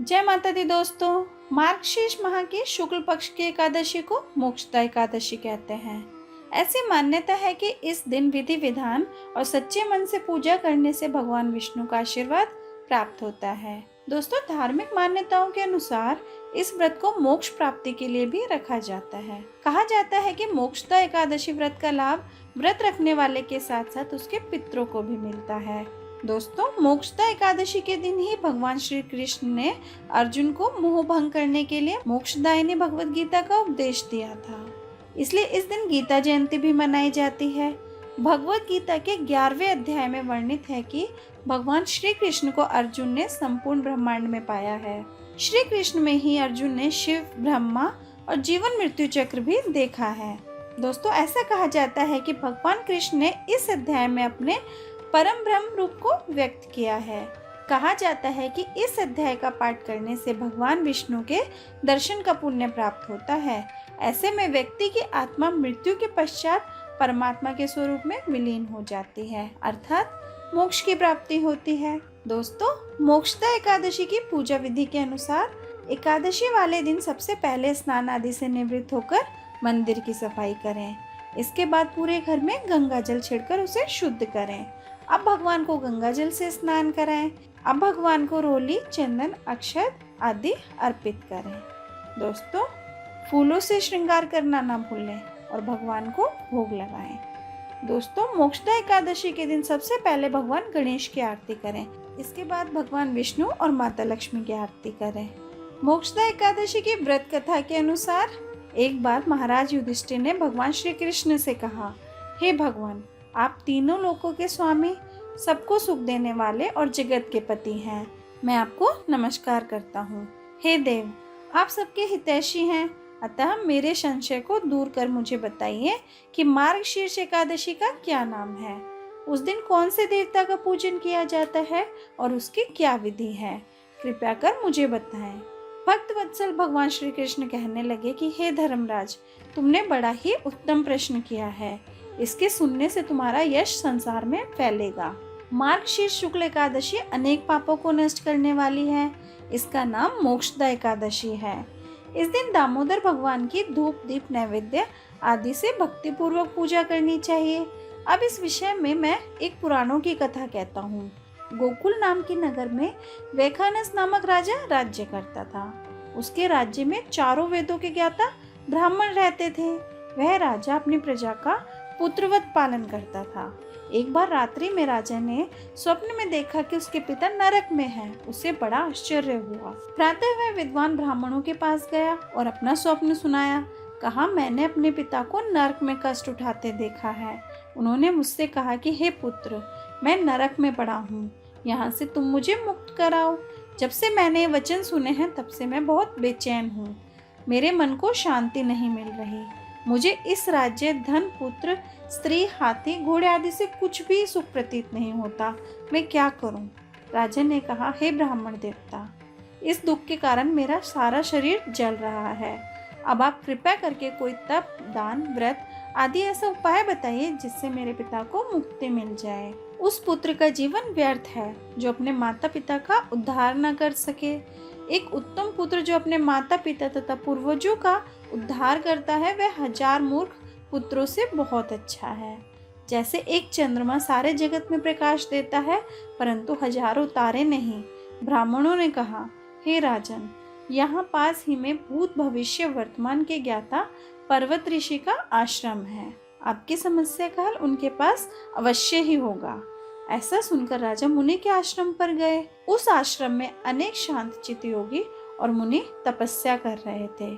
जय माता दी दोस्तों। मार्गशीर्ष माह की शुक्ल पक्ष की एकादशी को मोक्षदा एकादशी कहते हैं। ऐसी मान्यता है कि इस दिन विधि विधान और सच्चे मन से पूजा करने से भगवान विष्णु का आशीर्वाद प्राप्त होता है। दोस्तों, धार्मिक मान्यताओं के अनुसार इस व्रत को मोक्ष प्राप्ति के लिए भी रखा जाता है। कहा जाता है कि मोक्षदा एकादशी व्रत का लाभ व्रत रखने वाले के साथ साथ उसके पितरों को भी मिलता है। दोस्तों, मोक्षदा एकादशी के दिन ही भगवान श्री कृष्ण ने अर्जुन को मोह भंग करने के लिए मोक्षदायिनी भगवत गीता का उपदेश दिया था। इसलिए इस दिन गीता जयंती भी मनाई जाती है। भगवत गीता के 11वें अध्याय में वर्णित है कि भगवान श्री कृष्ण को अर्जुन ने संपूर्ण ब्रह्मांड में पाया है। श्री कृष्ण में ही अर्जुन ने शिव, ब्रह्मा और जीवन मृत्यु चक्र भी देखा है। दोस्तों, ऐसा कहा जाता है कि भगवान कृष्ण ने इस अध्याय में अपने परम ब्रह्म रूप को व्यक्त किया है। कहा जाता है कि इस अध्याय का पाठ करने से भगवान विष्णु के दर्शन का पुण्य प्राप्त होता है। ऐसे में व्यक्ति की आत्मा मृत्यु के पश्चात परमात्मा के स्वरूप में विलीन हो जाती है, अर्थात मोक्ष की प्राप्ति होती है। दोस्तों, मोक्षदा एकादशी की पूजा विधि के अनुसार एकादशी वाले दिन सबसे पहले स्नान आदि से निवृत्त होकर मंदिर की सफाई करें। इसके बाद पूरे घर में गंगा जल छिड़कर उसे शुद्ध करें। अब भगवान को गंगा जल से स्नान कराएं। अब भगवान को रोली, चंदन, अक्षत आदि अर्पित करें। दोस्तों, फूलों से श्रृंगार करना ना भूलें और भगवान को भोग लगाएं। दोस्तों, मोक्षदा एकादशी के दिन सबसे पहले भगवान गणेश की आरती करें। इसके बाद भगवान विष्णु और माता लक्ष्मी की आरती करें। मोक्षदा एकादशी की व्रत कथा के अनुसार एक बार महाराज युधिष्ठिर ने भगवान श्री कृष्ण से कहा, हे भगवान, आप तीनों लोकों के स्वामी, सबको सुख देने वाले और जगत के पति हैं। मैं आपको नमस्कार करता हूँ। हे देव, आप सबके हितैषी हैं, अतः मेरे संशय को दूर कर मुझे बताइए कि मार्गशीर्ष एकादशी का क्या नाम है। उस दिन कौन से देवता का पूजन किया जाता है और उसकी क्या विधि है, कृपया कर मुझे बताएं। भक्त वत्सल भगवान श्री कृष्ण कहने लगे कि हे धर्मराज, तुमने बड़ा ही उत्तम प्रश्न किया है। इसके सुनने से तुम्हारा यश संसार में फैलेगा। मार्गशीर्ष शुक्ल एकादशी अनेक पापों को नष्ट करने वाली है। इसका नाम मोक्षदा एकादशी है। इस दिन दामोदर भगवान की धूप, दीप, नैवेद्य आदि से भक्ति पूर्वक पूजा करनी चाहिए। अब इस विषय में मैं एक पुराणों की कथा कहता हूँ। गोकुल नाम के नगर में वैखानस नामक राजा राज्य करता था। उसके राज्य में चारों वेदों के ज्ञाता ब्राह्मण रहते थे। वह राजा अपनी प्रजा का पुत्रवत पालन करता था। एक बार रात्रि में राजा ने स्वप्न में देखा कि उसके पिता नरक में हैं। उसे बड़ा आश्चर्य हुआ। प्रातः वह विद्वान ब्राह्मणों के पास गया और अपना स्वप्न सुनाया। कहा, मैंने अपने पिता को नरक में कष्ट उठाते देखा है। उन्होंने मुझसे कहा कि हे पुत्र, मैं नरक में पड़ा हूँ, यहाँ से तुम मुझे मुक्त कराओ। जब से मैंने ये वचन सुने हैं तब से मैं बहुत बेचैन हूँ। मेरे मन को शांति नहीं मिल रही। मुझे इस राज्य, धन, पुत्र, स्त्री, हाथी, घोड़े आदि से कुछ भी सुख प्रतीत नहीं होता। मैं क्या करूं? राजा ने कहा, हे ब्राह्मण देवता, इस दुख के कारण मेरा सारा शरीर जल रहा है। अब आप कृपया करके कोई तप, दान, व्रत आदि ऐसा उपाय बताइए जिससे मेरे पिता को मुक्ति मिल जाए। उस पुत्र का जीवन व्यर्थ है जो अपने माता पिता का उद्धार न कर सके। एक उत्तम पुत्र जो अपने माता पिता तथा पूर्वजों का उद्धार करता है, वह 1000 मूर्ख पुत्रों से बहुत अच्छा है। जैसे एक चंद्रमा सारे जगत में प्रकाश देता है परंतु हजारों तारे नहीं। ब्राह्मणों ने कहा, हे राजन, यहाँ पास ही में भूत, भविष्य, वर्तमान के ज्ञाता पर्वत ऋषि का आश्रम है। आपकी समस्या का हल उनके पास अवश्य ही होगा। ऐसा सुनकर राजा मुनि के आश्रम पर गए। उस आश्रम में अनेक शांत चित्त योगी और मुनि तपस्या कर रहे थे।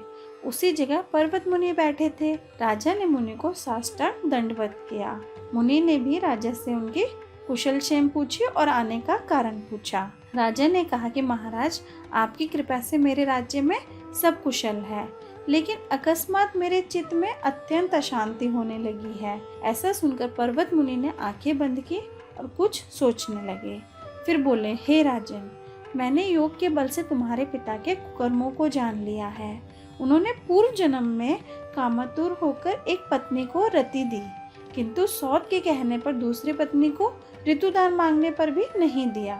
उसी जगह पर्वत मुनि बैठे थे। राजा ने मुनि को साष्टांग दंडवत किया। मुनि ने भी राजा से उनकी कुशल क्षेम पूछी और आने का कारण पूछा। राजा ने कहा कि महाराज, आपकी कृपा से मेरे राज्य में सब कुशल है, लेकिन अकस्मात मेरे चित्त में अत्यंत अशांति होने लगी है। ऐसा सुनकर पर्वत मुनि ने आंखें बंद की और कुछ सोचने लगे। फिर बोले, हे राजन, मैंने योग के बल से तुम्हारे पिता के कर्मों को जान लिया है। उन्होंने पूर्व जन्म में कामातुर होकर एक पत्नी को रति दी, किंतु सौत के कहने पर दूसरी पत्नी को ऋतुदान मांगने पर भी नहीं दिया।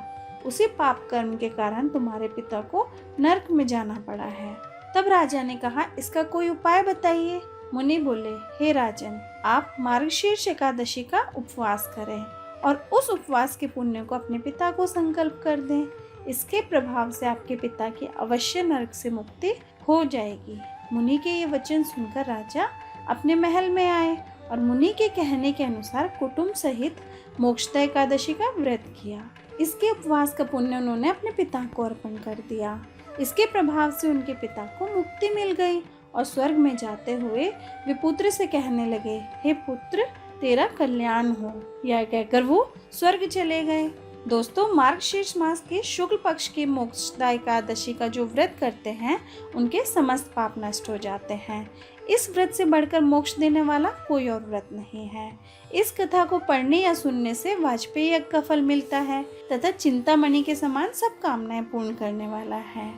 उसी पाप कर्म के कारण तुम्हारे पिता को नरक में जाना पड़ा है। तब राजा ने कहा, इसका कोई उपाय बताइए। मुनि बोले, हे राजन, आप मार्गशीर्ष एकादशी का उपवास करें और उस उपवास के पुण्य को अपने पिता को संकल्प कर दें। इसके प्रभाव से आपके पिता की अवश्य नरक से मुक्ति हो जाएगी। मुनि के ये वचन सुनकर राजा अपने महल में आए और मुनि के कहने के अनुसार कुटुंब सहित मोक्षदा एकादशी का व्रत किया। इसके उपवास का पुण्य उन्होंने अपने पिता को अर्पण कर दिया। इसके प्रभाव से उनके पिता को मुक्ति मिल गई और स्वर्ग में जाते हुए वे पुत्र से कहने लगे, हे पुत्र, तेरा कल्याण हो। यह कहकर वो स्वर्ग चले गए। दोस्तों, मार्गशीर्ष मास के शुक्ल पक्ष की मोक्षदा एकादशी का जो व्रत करते हैं उनके समस्त पाप नष्ट हो जाते हैं। इस व्रत से बढ़कर मोक्ष देने वाला कोई और व्रत नहीं है। इस कथा को पढ़ने या सुनने से वाजपेयी यज्ञ का फल मिलता है तथा चिंतामणि के समान सब कामनाएं पूर्ण करने वाला है।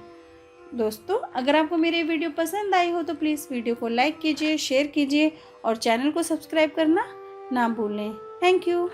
दोस्तों, अगर आपको मेरी वीडियो पसंद आई हो तो प्लीज़ वीडियो को लाइक कीजिए, शेयर कीजिए और चैनल को सब्सक्राइब करना ना भूलें। Thank you.